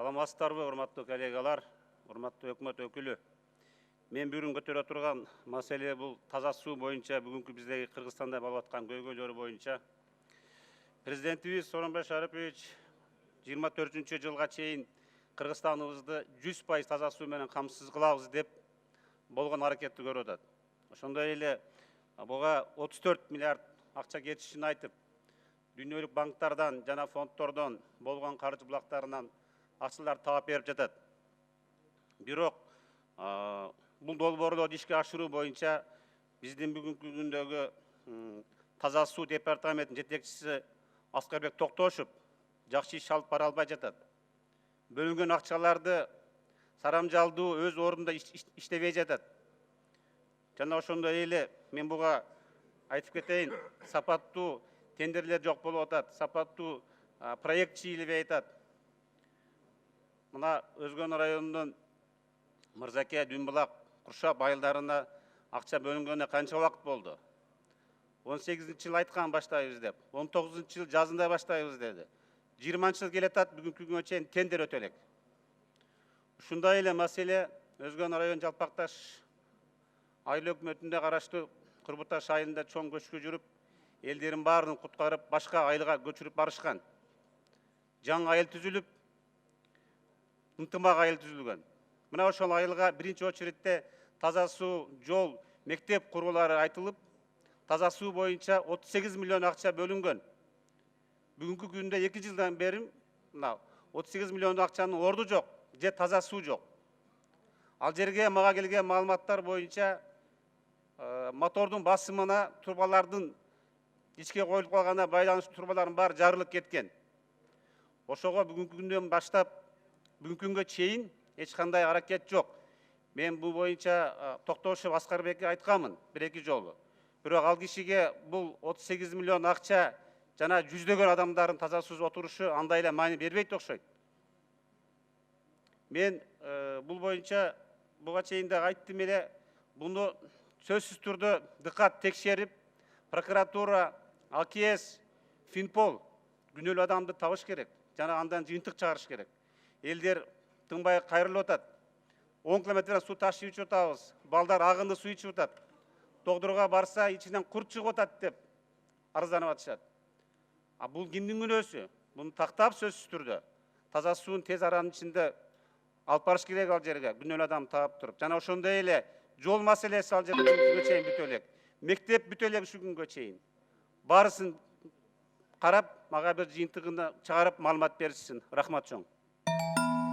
Саламатсыздарбы, урматтуу коллегалар, урматтуу өкмөт өкүлү. Мен бүгүн көтөрө турган маселе бул таза суу боюнча бүгүнкү биздеги Кыргызстанда болуп аткан көйгөйлөр боюнча. Президентибиз Сооронбай Шарипович 24-жылга чейин Кыргызстаныбызды 100% таза суу менен камсыз кылабыз деп болгон аракетти көрүп атат. Ошондой эле буга 34 миллиард акча кетишин айтып, дүйнөлүк банктардан жана фонддордон болгон каржы булактарынан акчалар таап берип жатат. Бирок бул долбоорлорду ишке ашыруу боюнча биздин бүгүнкү күндөгү таза суу департаментинин жетекчиси Аскарбек Токтошев жакшы иш алып бара албай жатат. Бөлүнгөн акчаларды сарамжалдуу өз ордунда иштебей жатат. Жана ошондой эле мен буга айтып кетейин, сапаттуу тендерлер жок болуп атат, сапаттуу проект чийилбей атат. Мына Өзгөн районунун Мырзаке, Дүнбулак, Куршап айылдарына акча бөлүнгөнүнө канча убакыт болду? 18-жыл айткан баштайбыз деп, 19-жыл жазында баштайбыз деди. 20-жыл келатат, бүгүнкү күнгө чейин тендер өтө элек. Ушундай эле маселе Өзгөн район Жалпакташ айыл өкмөтүндө караштуу Курбуташ айылында чоң көчкү жүрүп, элдерин баарын куткарып, башка айылга көчүрүп барышкан. Жаңы айыл түзүлүп, ынтымак айыл түзүлгөн. Мына ошол айылга биринчи очередте таза суу, жол, мектеп курулары айтылып, таза суу боюнча 38 миллион акча бөлүнгөн. Бүгүнкү күндө 2 жылдан бери мына 38 миллион акчанын орду жок, же таза суу жок. Ал жерге мага келген маалыматтар боюнча мотордун басымына турбалардын ичке коюлуп калгана байланыш турбалардын баары жарылып кеткен. Ошого бүгүнкү күндөн баштап бүгүнкү күнгө чейин эч кандай аракет жок. Мен бул боюнча Токтошев Аскарбекке айтканмын бир-эки жолу. Бирок ал кишиге бул 38 миллион акча жана жүздөгөн адамдардын таза суусуз отурушу андай эле маани бербейт окшойт. Мен бул боюнча буга чейин да айттым эле, буну сөзсүз түрдө дыкат текшерип, прокуратура, АКС, Финпол күнөөлүү адамды табыш керек, жана андан жыйынтык чыгарыш керек. Элдер тынбай кайрылып атат. 10 километрден суу ташып ичип атабыз. Балдар агынды суу ичип атат. Тогдурга барса ичинен курт чыгып атат деп арызданып атышат. Бул кимдин күнөөсү? Буну тактап сөзсүз түрдө таза суун тез аранын ичинде алып барыш керек ал жерге, күнөөлүү адам таап туруп. Жана ошондой эле жол маселеси ал жерде бүгүнкү чейин бүтө элек. Мектеп бүтө элек ушу күнгө чейин. Баарысын карап, мага бир жыйынтыгын чыгарып маалымат беришсин. Рахмат чоң.